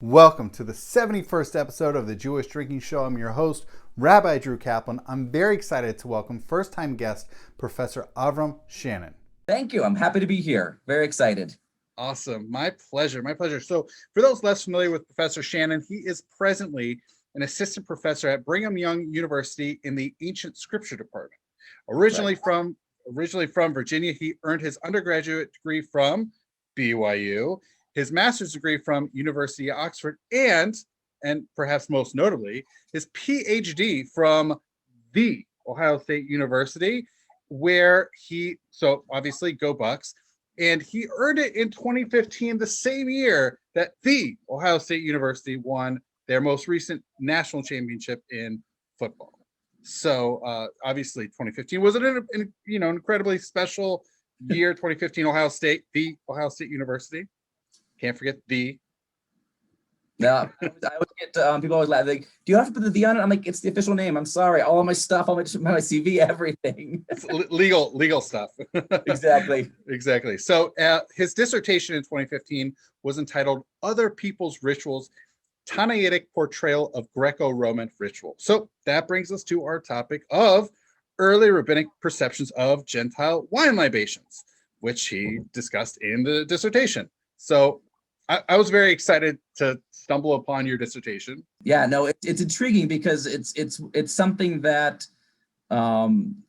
Welcome to the 71st episode of the Jewish Drinking Show. I'm your host, Rabbi Drew Kaplan. I'm very excited to welcome first-time guest, Professor Avram Shannon. Thank you. I'm happy to be here. Very excited. Awesome. My pleasure. My pleasure. So for those less familiar with Professor Shannon, he is presently an assistant professor at Brigham Young University in the Ancient Scripture Department. Originally from Virginia, he earned his undergraduate degree from BYU, his master's degree from University of Oxford, and perhaps most notably, his PhD from the Ohio State University, where so obviously go Bucks, and he earned it in 2015, the same year that the Ohio State University won their most recent national championship in football. So obviously 2015 was an incredibly special year. 2015 Ohio State, the Ohio State University. Can't forget the. No, I always get people always laugh like, "Do you have to put the "the" on it?" I'm like, "It's the official name." I'm sorry, all of my stuff, all my CV, everything. It's legal stuff. Exactly. So his dissertation in 2015 was entitled "Other People's Rituals: Tanaitic Portrayal of Greco-Roman Ritual." So that brings us to our topic of early rabbinic perceptions of Gentile wine libations, which he discussed in the dissertation. So I was very excited to stumble upon your dissertation. Yeah, no, it's intriguing because it's something that wine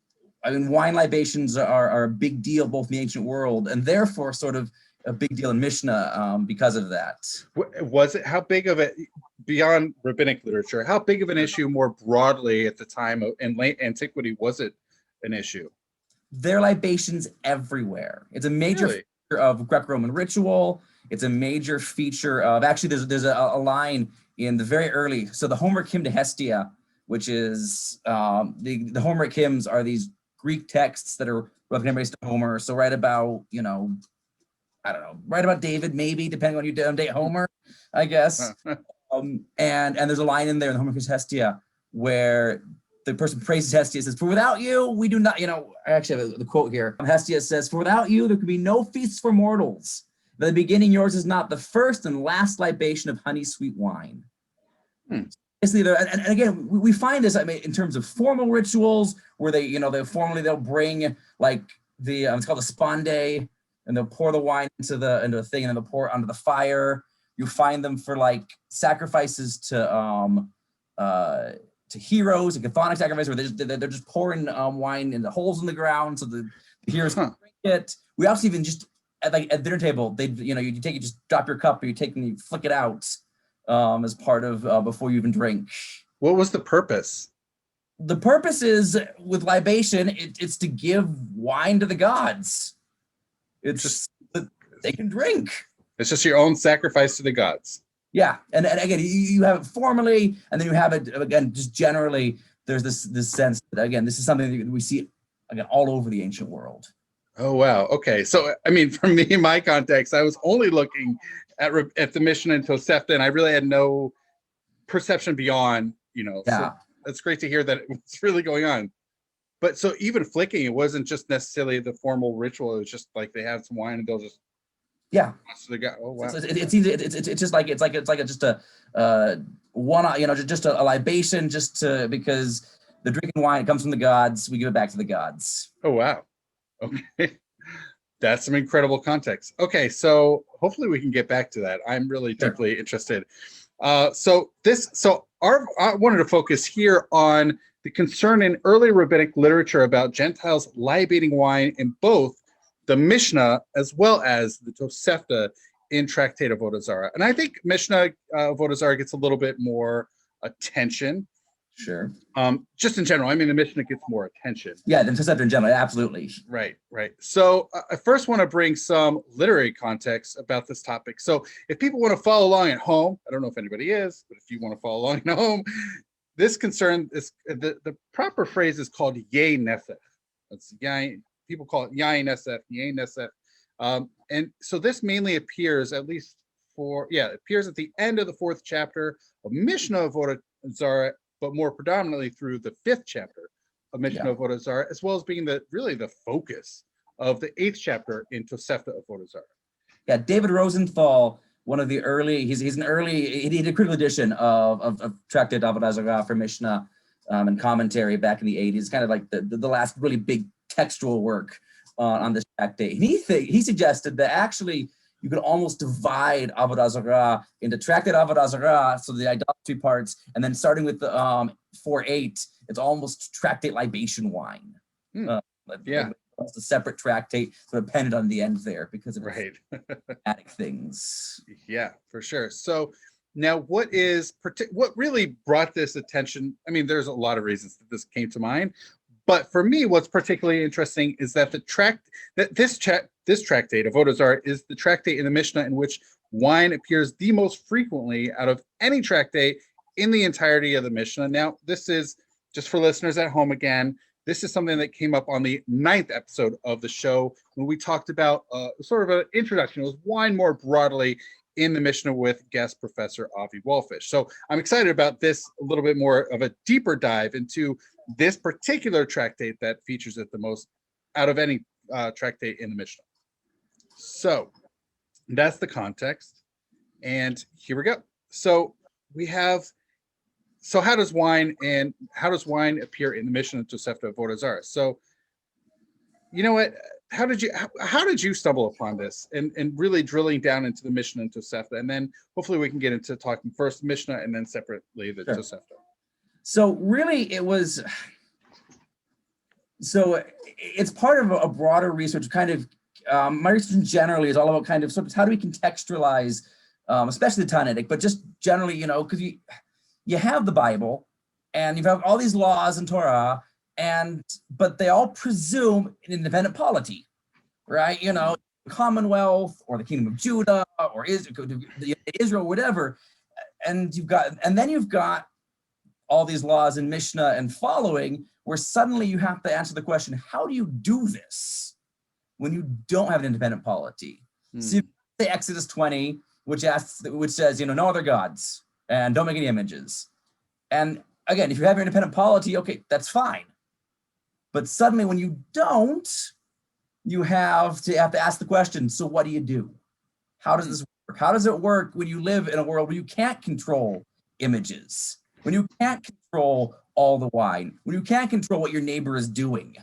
libations are a big deal both in the ancient world and therefore sort of a big deal in Mishnah because of that. Was it, how big of it, beyond rabbinic literature, how big of an issue more broadly at the time in late antiquity was it an issue? There are libations everywhere. It's a major feature of Greco-Roman ritual. It's a major feature of, actually, there's a line in the very early, so the Homeric hymn to Hestia, which is, the Homeric hymns are these Greek texts that are roughly based on Homer. So right about, right about David, maybe, depending on you date Homer, I guess. And there's a line in there in the Homeric hymn to Hestia where the person praises Hestia, says, "For without you, we do not," I actually have the quote here. Hestia says, "For without you, there could be no feasts for mortals. The beginning yours is not the first and last libation of honey sweet wine." It's neither, and again, we find this, in terms of formal rituals where they'll bring like it's called a sponde, and they'll pour the wine into a thing, and then they'll pour it onto the fire. You find them for like sacrifices to heroes and chthonic sacrifices, where they're just pouring wine in the holes in the ground so the heroes can drink it. We also even just at dinner table, you just drop your cup, or you flick it out as part of before you even drink. What was the purpose? The purpose is, with libation, it's to give wine to the gods. It's just that they can drink. It's just your own sacrifice to the gods. Yeah, and again, you have it formally, and then you have it again just generally. There's this sense that, again, this is something that we see again all over the ancient world. Oh, wow. Okay. So, for me, in my context, I was only looking at the Mishnah and Tosefta, and I really had no perception beyond, Yeah. So that's great to hear that it's really going on. But so even flicking, it wasn't just necessarily the formal ritual. It was just like they have some wine and they'll just. Yeah. So they got, oh, wow. It's just like just a just a libation, because the drinking wine, it comes from the gods. We give it back to the gods. Oh, wow. Okay. That's some incredible context. Okay, so hopefully we can get back to that. I'm really deeply interested. I wanted to focus here on the concern in early rabbinic literature about Gentiles libating wine in both the Mishnah as well as the Tosefta in Tractate Avodah Zarah. And I think Mishnah Avodah Zarah gets a little bit more attention. Sure. Just in general, the Mishnah gets more attention. Yeah, the Tosefta in general, absolutely. Right. So I first want to bring some literary context about this topic. So if people want to follow along at home, I don't know if anybody is, but if you want to follow along at home, this concern is the proper phrase is called Yeh Nesef. That's Yain. People call it Yain Nesef, Yeh Nesef. And so this mainly appears, appears at the end of the 4th chapter of Mishnah Avodah Zarah, but more predominantly through the 5th chapter of Mishnah Avodah Zarah, as well as being the focus of the 8th chapter in Tosefta Avodah Zarah. Yeah, David Rosenthal one of the early, he did a critical edition of Tractate Avodah Zarah for Mishnah and commentary back in the 80s, kind of like the last really big textual work on this tractate. And he suggested that actually you could almost divide Avodah Zarah into Tractate Avodah Zarah, so the idolatry parts, and then starting with the 4.8, it's almost Tractate Libation wine. It's a separate tractate, so depended on the end there because of dramatic things. Yeah, for sure. So now what really brought this attention? I mean, there's a lot of reasons that this came to mind, but for me, what's particularly interesting is that this tractate of Avodah Zarah is the tractate in the Mishnah in which wine appears the most frequently out of any tractate in the entirety of the Mishnah. Now, this is just for listeners at home again. This is something that came up on the 9th episode of the show when we talked about sort of an introduction. It was wine more broadly in the Mishnah with guest Professor Avi Wallfish. So I'm excited about this, a little bit more of a deeper dive into this particular tractate that features it the most out of any tractate in the Mishnah. So that's the context. And here we go. So we have, how does wine appear in the Mishnah and Tosefta of Avodah Zarah? So, you know what? How did you stumble upon this and really drilling down into the Mishnah and Tosefta? And then hopefully we can get into talking first Mishnah and then separately the Tosefta. So really it's part of a broader research kind of, my research generally is all about kind of how do we contextualize, especially the Talmudic, but just generally, because you have the Bible and you have all these laws in Torah, but they all presume an independent polity, right? Commonwealth or the Kingdom of Judah or Israel, whatever. And then you've got all these laws in Mishnah and following, where suddenly you have to answer the question, how do you do this when you don't have an independent polity? So you say Exodus 20, which says, no other gods and don't make any images. And again, if you have your independent polity, okay, that's fine. But suddenly when you don't, you have to ask the question, so what do you do? How does this work? How does it work when you live in a world where you can't control images, when you can't control all the wine, when you can't control what your neighbor is doing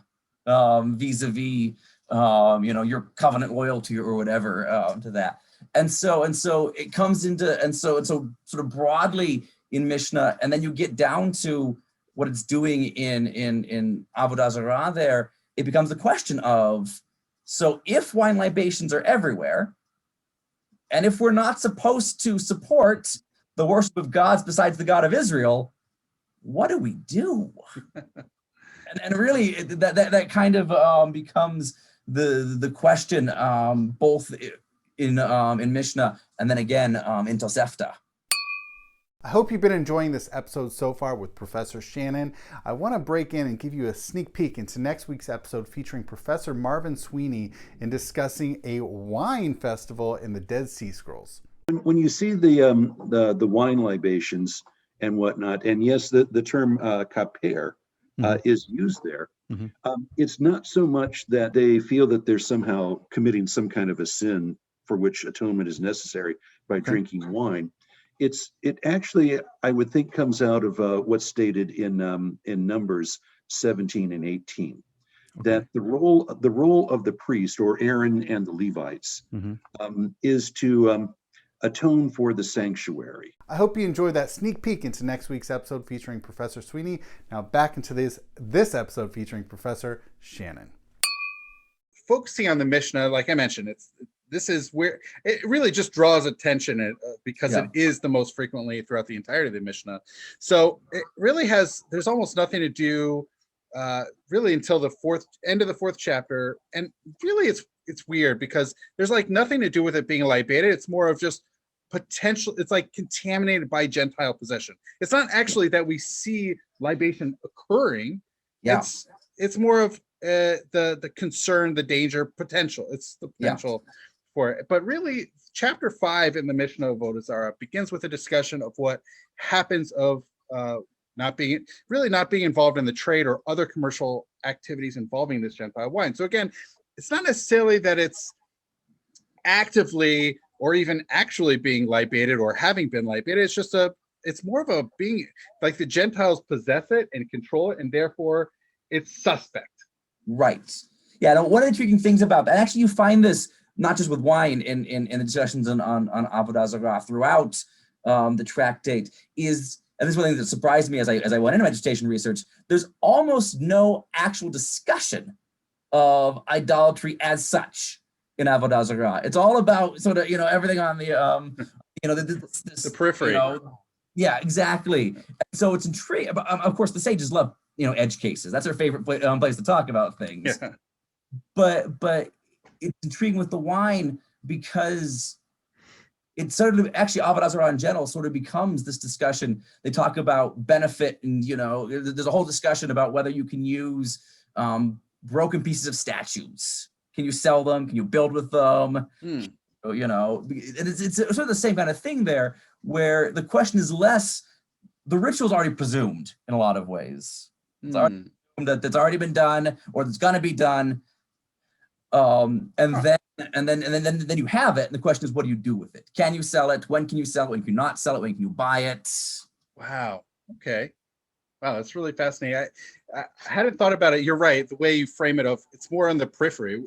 vis-a-vis, your covenant loyalty or whatever to that. And so it comes into, and so sort of broadly in Mishnah, and then you get down to what it's doing in Avodah Zarah there, it becomes the question of, so if wine libations are everywhere, and if we're not supposed to support the worship of gods besides the God of Israel, what do we do? and really that kind of becomes the question both in Mishnah and then again in Tosefta. I hope you've been enjoying this episode so far with Professor Shannon. I want to break in and give you a sneak peek into next week's episode featuring Professor Marvin Sweeney in discussing a wine festival in the Dead Sea Scrolls. When you see the wine libations and whatnot, and yes, the term kaper is used there, it's not so much that they feel that they're somehow committing some kind of a sin for which atonement is necessary by drinking wine. It actually, I would think, comes out of what's stated in Numbers 17 and 18, that the role of the priest, or Aaron and the Levites, is to atone for the sanctuary. I hope you enjoyed that sneak peek into next week's episode featuring Professor Sweeney. Now back into this episode featuring Professor Shannon. Focusing on the Mishnah, like I mentioned, this is where it really just draws attention because it is the most frequently throughout the entirety of the Mishnah. So it really there's almost nothing to do really until the end of the fourth chapter. And really it's weird because there's like nothing to do with it being libated. It's more of just potential. It's like contaminated by Gentile possession. It's not actually that we see libation occurring. Yeah. It's more of the concern, the danger, potential. It's the potential for it. But really, chapter 5 in the Mishnah of Avodah Zarah begins with a discussion of what happens of not being involved in the trade or other commercial activities involving this Gentile wine. So again, it's not necessarily that it's actively or even actually being libated or having been libated. It's more of a being like the Gentiles possess it and control it, and therefore it's suspect. Right. Yeah. Now, one of the intriguing things about that, actually, you find this not just with wine in the discussions on Avodah Zarah throughout the tractate, is, and this is one thing that surprised me as I went into my dissertation research, there's almost no actual discussion of idolatry as such in Avodah Zarah. It's all about sort of, everything on the, The periphery. Yeah, exactly. And so it's intriguing. Of course, the sages love, edge cases. That's their favorite place to talk about things. Yeah. But it's intriguing with the wine because it sort of, actually, Avodah Zarah in general sort of becomes this discussion. They talk about benefit, and there's a whole discussion about whether you can use broken pieces of statues. Can you sell them? Can you build with them? It's sort of the same kind of thing there, where the question is less, the ritual's already presumed in a lot of ways. It's already presumed that that's already been done, or it's going to be done. And then you have it, and the question is, what do you do with it? Can you sell it? When can you sell it? When can you not sell it? When can you buy it? Wow. Okay. Wow, that's really fascinating. I hadn't thought about it. You're right. The way you frame it, it's more on the periphery.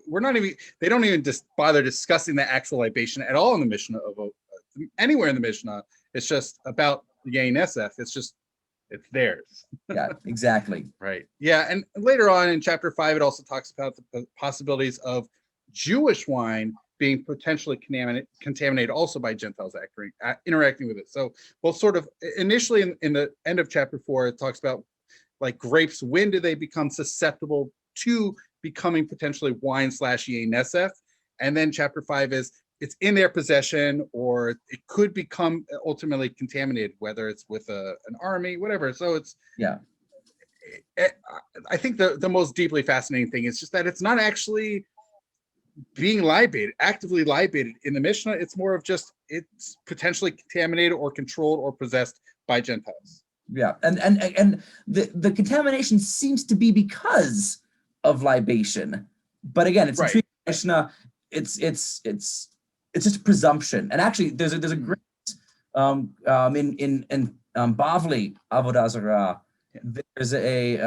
They don't even just bother discussing the actual libation at all in the Mishnah, anywhere in the Mishnah. It's just about the Yain Esef. It's theirs. Yeah, exactly. Right. Yeah. And later on in chapter 5, it also talks about the possibilities of Jewish wine being potentially contaminated also by Gentiles interacting with it. So, well, sort of initially in the end of chapter 4, it talks about like grapes. When do they become susceptible to becoming potentially wine / Yain Esef? And then chapter 5 is it's in their possession, or it could become ultimately contaminated, whether it's with an army, whatever. So it's, I think the most deeply fascinating thing is just that it's not actually being actively libated in the Mishnah. It's more of just it's potentially contaminated or controlled or possessed by Gentiles. Yeah, and the contamination seems to be because of libation, but again, it's right. A Mishnah. It's just a presumption, and actually, there's a great in Bavli Avodah Zarah. There's a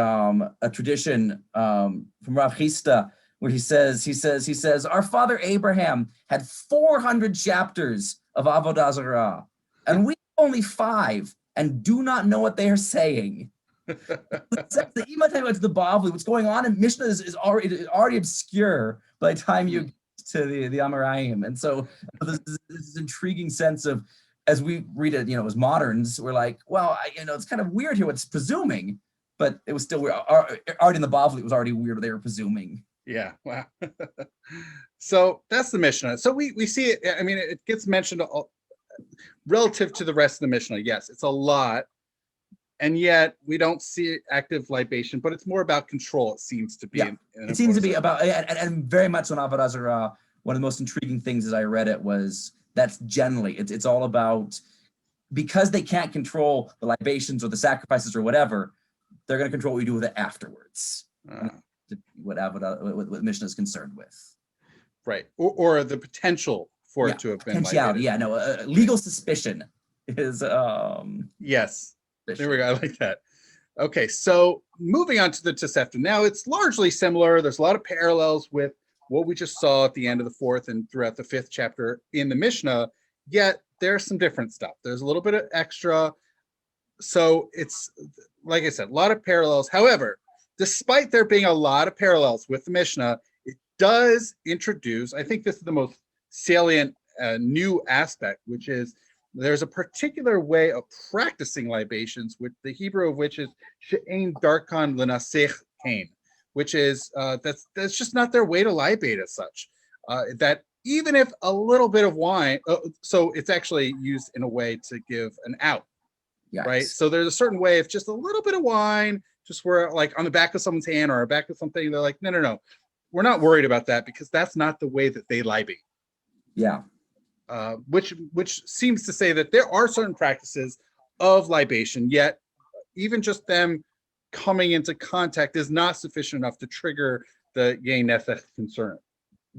tradition from Rav Chisda, where he says, our father Abraham had 400 chapters of Avodah Zarah, and we have only 5, and do not know what they are saying. Even time it's the Bavli, what's going on in Mishnah is already obscure by the time you get to the Amoraim. And so there's this intriguing sense of, as we read it, as moderns, we're like, well, it's kind of weird here what's presuming, but it was still weird. Already in the Bavli, it was already weird what they were presuming. Yeah. Wow. So that's the Mishnah. So we see it. I mean, it gets mentioned relative to the rest of the Mishnah. Yes, it's a lot. And yet we don't see active libation, but it's more about control, it seems to be. Yeah. It seems to be about, and very much on Avodah Zarah, one of the most intriguing things as I read it was that's generally, it's all about, because they can't control the libations or the sacrifices or whatever, they're going to control what we do with it afterwards. What Mishnah is concerned with. Right. Or the potential for it to have been potentiality. Yeah, no, legal suspicion is yes. There we go. I like that. Okay, so moving on to the Tosefta. Now it's largely similar. There's a lot of parallels with what we just saw at the end of the 4th and throughout the 5th chapter in the Mishnah, yet there's some different stuff. There's a little bit of extra. So it's, like I said, a lot of parallels. However, despite there being a lot of parallels with the Mishnah, it does introduce, I think this is the most salient new aspect, which is there's a particular way of practicing libations, with the Hebrew of which is she'ein darkan l'nasech kain, which is that's just not their way to libate as such. That even if a little bit of wine, so it's actually used in a way to give an out, right? So there's a certain way of just a little bit of wine, just where like on the back of someone's hand or back of something, they're like, no, we're not worried about that because that's not the way that they libate. Yeah. Which seems to say that there are certain practices of libation, yet even just them coming into contact is not sufficient enough to trigger the Yain Esef concern.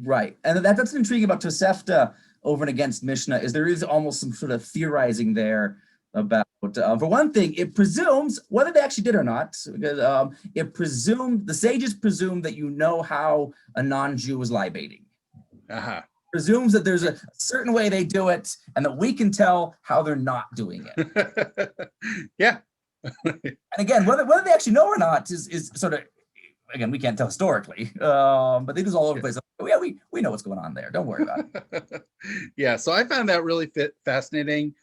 Right, and that's intriguing about Tosefta. over and against Mishnah is there is almost some sort of theorizing there about, for one thing, it presumes, whether they actually did or not, because it presumed, the sages presume that you know how a non-Jew is libating. Presumes that there's a certain way they do it and that we can tell how they're not doing it. Yeah. And again, whether they actually know or not is sort of, again, we can't tell historically, but they do all over the place. Yeah, we know what's going on there. Don't worry about it. Yeah, so I found that really fascinating.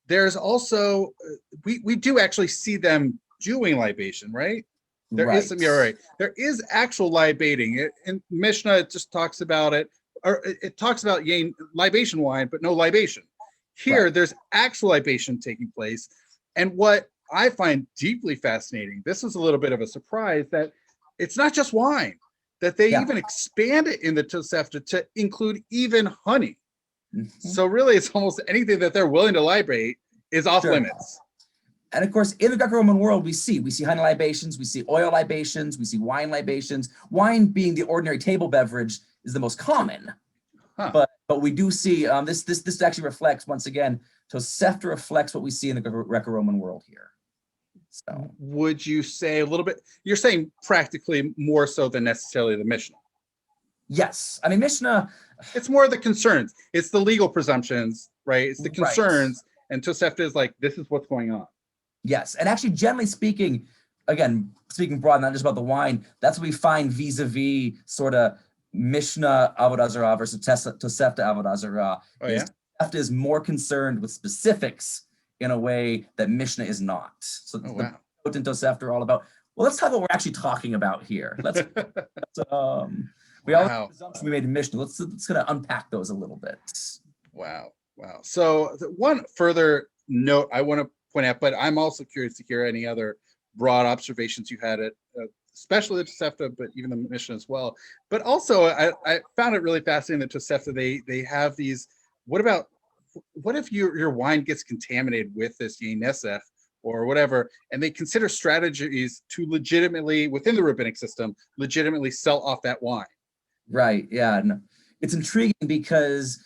There's also, we do actually see them doing libation, right? There is some, you're right. There is actual libating. In Mishnah, it just talks about it, or it talks about libation wine, but no libation. Here, there's actual libation taking place. And what I find deeply fascinating, this was a little bit of a surprise, that it's not just wine, that they even expand it in the Tosefta to include even honey. So really, it's almost anything that they're willing to libate is off limits. And of course, in the Greco-Roman world, we see honey libations, we see oil libations, we see wine libations. Wine, being the ordinary table beverage, is the most common. But we do see this actually reflects, once again, Tosefta reflects what we see in the Greco-Roman world here. So would you say a little bit? You're saying practically more so than necessarily the Mishnah. Yes, I mean Mishnah. It's more of the concerns. It's the legal presumptions, right? It's the concerns, and Tosefta is like, this is what's going on. Yes, and actually, generally speaking, again, speaking broad, not just about the wine, that's what we find vis-a-vis sort of Mishnah Avodah Zarah versus Tosefta Avodah Zarah. Tosefta is more concerned with specifics in a way that Mishnah is not. So the Tosefta and Tosefta are all about, well, let's talk about what we're actually talking about here. We all have the assumption we made in Mishnah. Let's kind of unpack those a little bit. Wow. So one further note I want to point out, but I'm also curious to hear any other broad observations you had, especially the Tosefta, but even the Mishnah as well. But also, I found it really fascinating that Tosefta, they have these. What if your wine gets contaminated with this yain nesef or whatever, and they consider strategies to legitimately, within the rabbinic system, legitimately sell off that wine. Right. Yeah. No. It's intriguing because,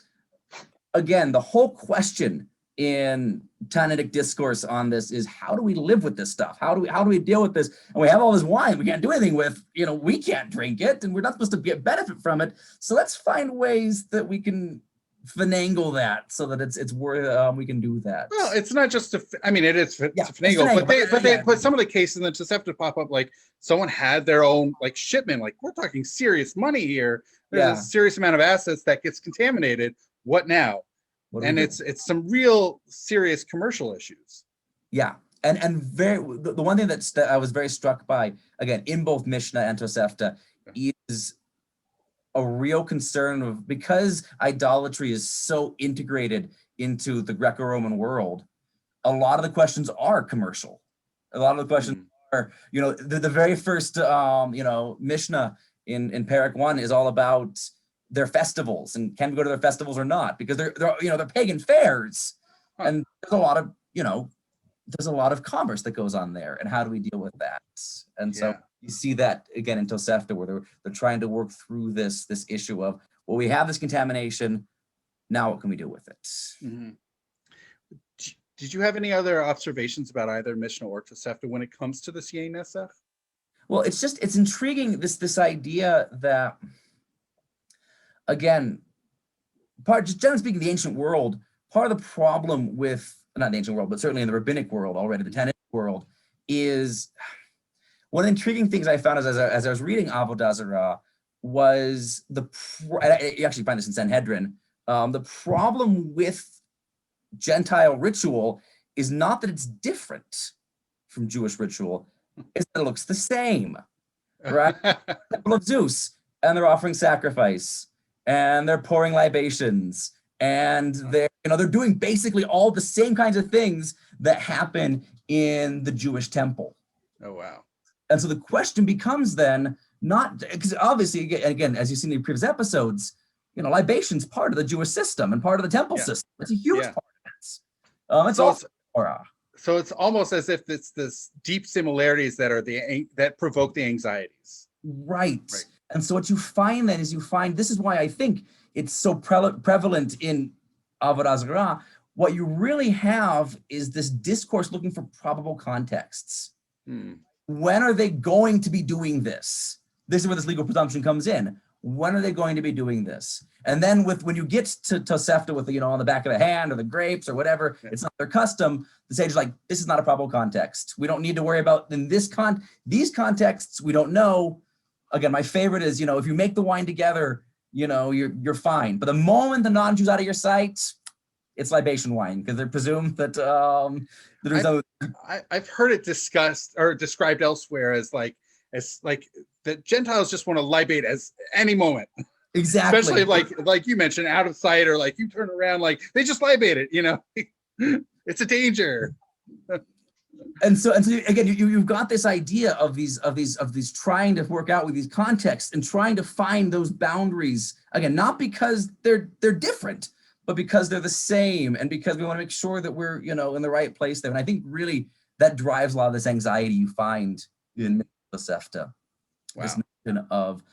again, the whole question in Talmudic discourse on this is, how do we live with this stuff? How do we deal with this? And we have all this wine we can't do anything with. We can't drink it, and we're not supposed to get benefit from it. So let's find ways that we can finagle that so that it's worth we can do that. Well, it's not just it is to finagle, but some of the cases in the Tosefta pop up, like someone had their own shipment, we're talking serious money here. There's a serious amount of assets that gets contaminated. What now? And it's some real serious commercial issues. Yeah. And the one thing that I was very struck by, again, in both Mishnah and Tosefta, is a real concern of, because idolatry is so integrated into the Greco-Roman world, a lot of the questions are commercial. A lot of the questions are, the very first, Mishnah in Parak 1 is all about their festivals and can we go to their festivals or not, because they're pagan fairs, and there's a lot of commerce that goes on there, and how do we deal with that? And so you see that again in Tosefta, where they're trying to work through this issue of, well, we have this contamination, now what can we do with it? Mm-hmm. Did you have any other observations about either Mishnah or Tosefta when it comes to this yain nesef? Well, it's intriguing, this idea that, again, just generally speaking, the ancient world, part of the problem with, not the ancient world, but certainly in the rabbinic world already, the Tannic world, is one of the intriguing things I found as I was reading Avodah Zarah was you actually find this in Sanhedrin, the problem with Gentile ritual is not that it's different from Jewish ritual, it's that it looks the same, right? Temple of Zeus, and they're offering sacrifice, and they're pouring libations, and they're doing basically all the same kinds of things that happen in the Jewish temple. Oh, wow. And so the question becomes then, not because obviously, again, as you've seen in previous episodes, libation's part of the Jewish system and part of the temple system. It's a huge part of it. So it's almost as if it's this deep similarities that provoke the anxieties. Right. And so what you find then is this is why I think it's so prevalent in avodah zarah, what you really have is this discourse looking for probable contexts. When are they going to be doing this? This is where this legal presumption comes in. When are they going to be doing this? And then when you get to Tosefta with, on the back of the hand or the grapes or whatever, it's not their custom. The sage is like, this is not a probable context. We don't need to worry about in these contexts. We don't know. Again, my favorite is, if you make the wine together, you're fine. But the moment the non-Jew's out of your sight, it's libation wine, because they're presumed that I've heard it discussed or described elsewhere as like the Gentiles just want to libate as any moment. Exactly. Especially like you mentioned, out of sight, or like you turn around, like they just libate it, It's a danger. And so again, you've got this idea of these trying to work out with these contexts and trying to find those boundaries, again, not because they're different, but because they're the same, and because we want to make sure that we're, in the right place there. And I think really that drives a lot of this anxiety you find in Tosefta. Wow. This notion of,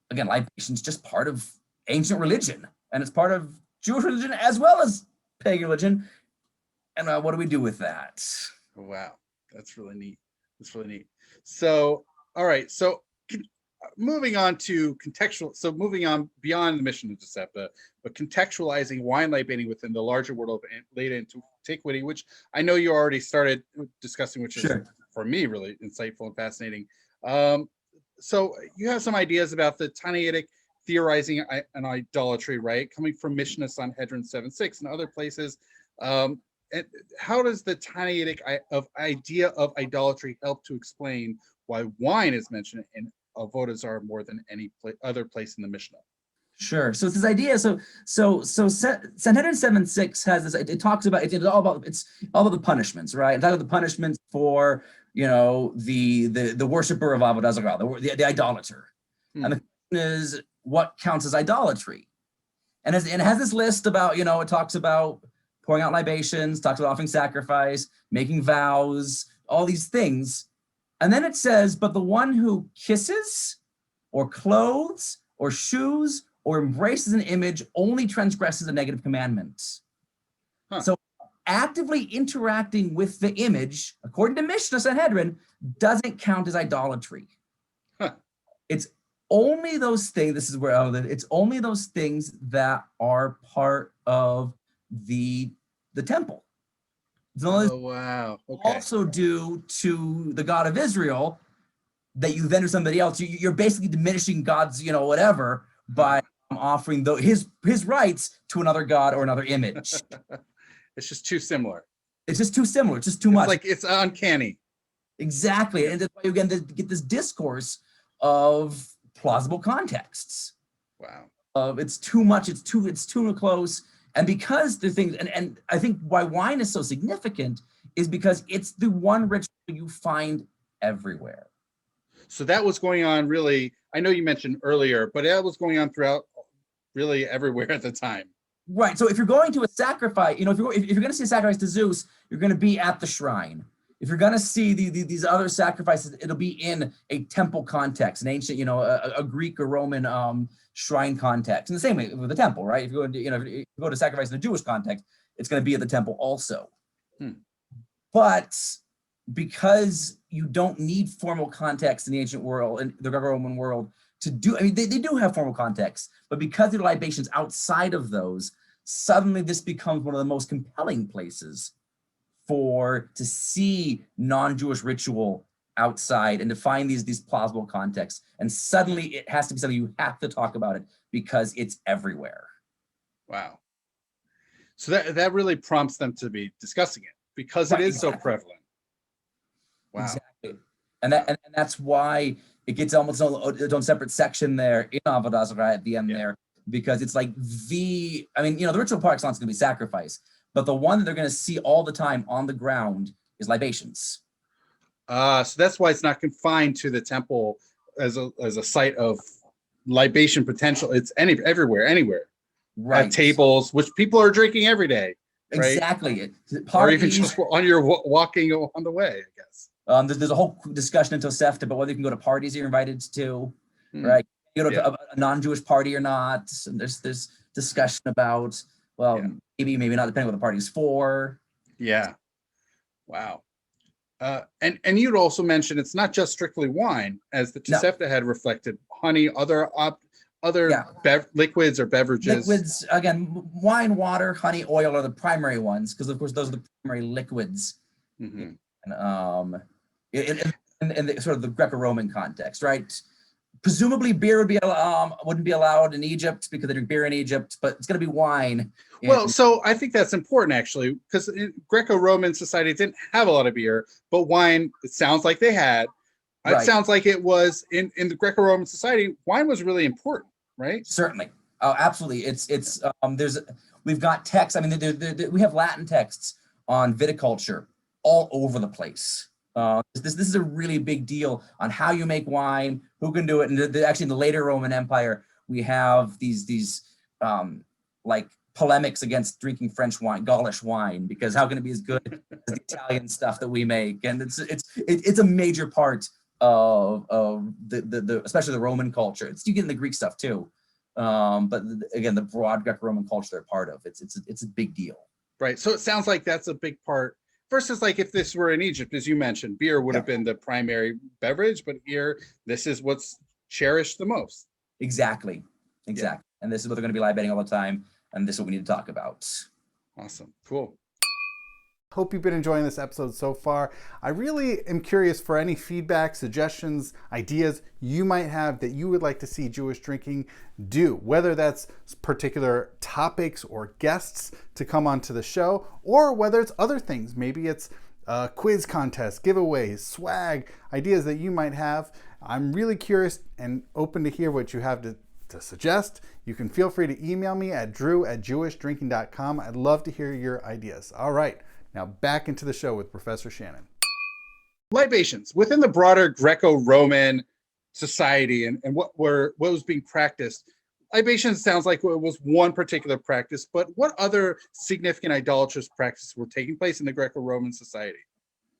again, libation's just part of ancient religion, and it's part of Jewish religion as well as pagan religion. And what do we do with that? Wow, that's really neat. So, all right. So moving on to contextual. So moving on beyond the Mishnah and Tosefta, but contextualizing wine libating within the larger world of late antiquity, which I know you already started discussing, which is for me really insightful and fascinating. So you have some ideas about the Tannaitic theorizing an idolatry, right? Coming from Mishnah Sanhedrin 7:6 and other places. And how does the Tannaitic idea of idolatry help to explain why wine is mentioned in avodah zarah more than any other place in the Mishnah? Sure. So it's this idea. So Sanhedrin 7:6 has this. It talks about it's all about the punishments, right? It's all the punishments for the worshiper of avodah zarah, the idolater. And the question is, what counts as idolatry? And it has this list about it talks about pouring out libations, talks about offering sacrifice, making vows, all these things. And then it says, but the one who kisses or clothes or shoes or embraces an image only transgresses a negative commandment. So actively interacting with the image, according to Mishnah Sanhedrin, doesn't count as idolatry. It's only those things, this is where it's only those things that are part of the temple. Oh, wow. Okay. Also due to the God of Israel that you then to somebody else. You're basically diminishing God's, whatever, by offering his rights to another God or another image. It's just too similar. It's just too similar. It's just too much. Like it's uncanny. Exactly. And that's why you again get this discourse of plausible contexts. Wow. It's too much. It's too close. And because the things, and I think why wine is so significant is because it's the one ritual you find everywhere. So that was going on really, I know you mentioned earlier, but that was going on throughout really everywhere at the time. Right. So if you're going to a sacrifice, if you're going to see a sacrifice to Zeus, you're going to be at the shrine. If you're going to see these other sacrifices, it'll be in a temple context, an ancient, a Greek or Roman shrine context. In the same way with the temple, right? If you go into, if you go to sacrifice in a Jewish context, it's going to be at the temple also. But because you don't need formal context in the ancient world and the Greco-Roman world to do, they do have formal context, but because there are libations outside of those, suddenly this becomes one of the most compelling places to see non-Jewish ritual outside and to find these plausible contexts. And suddenly it has to be something you have to talk about it because it's everywhere. Wow. So that really prompts them to be discussing it because it is so prevalent. Wow. Exactly. And that's why it gets almost its own separate section there in avodah zarah at the end there, because it's like the ritual par excellence is going to be sacrifice, but the one that they're going to see all the time on the ground is libations. So that's why it's not confined to the temple as a site of libation potential. It's everywhere, anywhere. Right. At tables, which people are drinking every day. Right? Exactly. Or even just on your walking on the way, I guess. There's a whole discussion in Tosefta about whether you can go to parties you're invited to, right? You go to a non-Jewish party or not. And there's discussion about Well, Yeah. maybe not, depending on what the party's for. Yeah. Wow. And you'd also mentioned it's not just strictly wine, as the No. Tosefta had reflected, honey, other Yeah. liquids or beverages. Liquids, again, wine, water, honey, oil are the primary ones, because of course those are the primary liquids. Mhm. And in the sort of the Greco-Roman context, right? Presumably beer wouldn't be allowed in Egypt because they drink beer in Egypt, but it's going to be wine. Well, so I think that's important actually, because Greco-Roman society didn't have a lot of beer, but wine, it sounds like they had. It Right. sounds like it was in the Greco-Roman society, wine was really important, right? Certainly. Oh, absolutely. We've got texts. I mean, we have Latin texts on viticulture all over the place. This is a really big deal on how you make wine, who can do it. And actually in the later Roman Empire, we have these like polemics against drinking French wine, Gaulish wine, because how can it be as good as the Italian stuff that we make? And it's a major part of the especially the Roman culture. You get in the Greek stuff too. But again, the broad Greco-Roman culture they're part of. It's a big deal. Right. So it sounds like that's a big part. Versus like if this were in Egypt, as you mentioned, beer would have been the primary beverage, but here this is what's cherished the most. Exactly. Yeah. And this is what they're going to be libating all the time, and this is what we need to talk about. Awesome. Cool. Hope you've been enjoying this episode so far. I really am curious for any feedback, suggestions, ideas you might have that you would like to see Jewish Drinking do, whether that's particular topics or guests to come onto the show, or whether it's other things. Maybe it's quiz contests, giveaways, swag, ideas that you might have. I'm really curious and open to hear what you have to suggest. You can feel free to email me at drew@jewishdrinking.com. I'd love to hear your ideas. All right. Now back into the show with Professor Shannon. Libations within the broader Greco-Roman society and what was being practiced. Libations sounds like it was one particular practice, but what other significant idolatrous practices were taking place in the Greco-Roman society?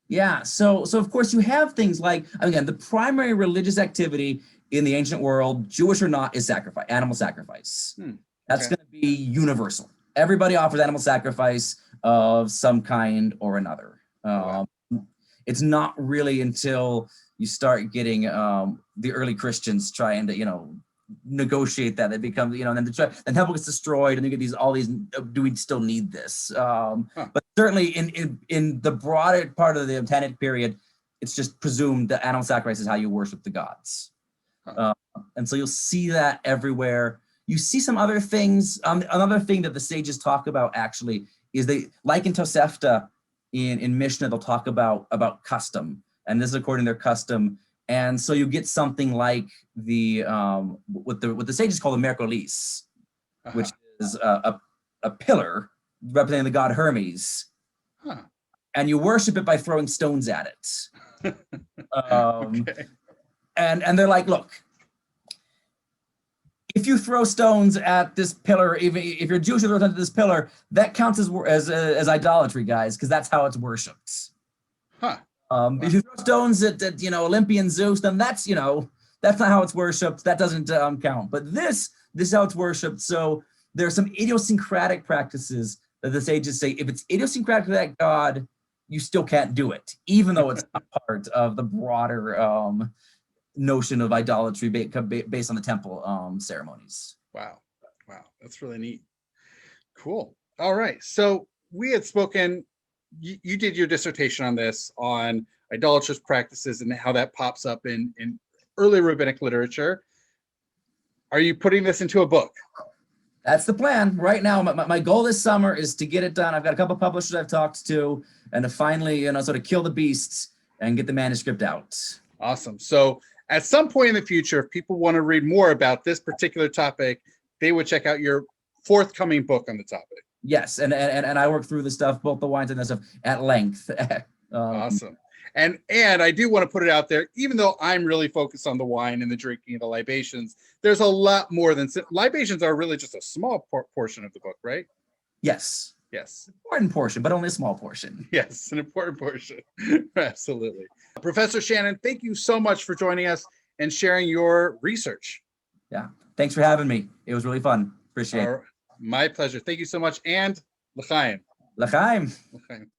Yeah, so of course you have things like, again, the primary religious activity in the ancient world, Jewish or not, is sacrifice, animal sacrifice. That's going to be universal. Everybody offers animal sacrifice of some kind or another. It's not really until you start getting the early Christians trying to, negotiate that. It becomes, and then the temple gets destroyed, and you get all these. Do we still need this? But certainly in the broader part of the Tannite period, it's just presumed that animal sacrifice is how you worship the gods, and so you'll see that everywhere. You see some other things. Another thing that the sages talk about actually is they, like in Tosefta, in Mishnah, they'll talk about custom, and this is according to their custom. And so you get something like the what the sages call the Mercolis, which is a pillar representing the god Hermes, and you worship it by throwing stones at it. Okay. And they're like, look, if you throw stones at this pillar, even if you're Jewish, you throw stones at this pillar, that counts as idolatry, guys, because that's how it's worshipped. If you throw stones at Olympian Zeus, then that's not how it's worshipped. That doesn't count. But this is how it's worshipped. So there are some idiosyncratic practices that the sages say, if it's idiosyncratic to that god, you still can't do it, even though it's not part of the broader notion of idolatry based on the temple ceremonies. Wow, that's really neat. Cool. All right. So we had spoken. You did your dissertation on this, on idolatrous practices and how that pops up in early rabbinic literature. Are you putting this into a book? That's the plan right now. My goal this summer is to get it done. I've got a couple of publishers I've talked to, and to finally, sort of kill the beasts and get the manuscript out. Awesome. So at some point in the future, if people want to read more about this particular topic, they would check out your forthcoming book on the topic. Yes, and I work through the stuff, both the wines and the stuff, at length. Awesome. And I do want to put it out there, even though I'm really focused on the wine and the drinking and the libations, there's a lot more than libations are really just a small portion of the book, right? Yes. Important portion, but only a small portion. Yes, an important portion. Absolutely. Professor Shannon, thank you so much for joining us and sharing your research. Yeah. Thanks for having me. It was really fun. Appreciate it. My pleasure. Thank you so much. And l'chaim. L'chaim. L'chaim.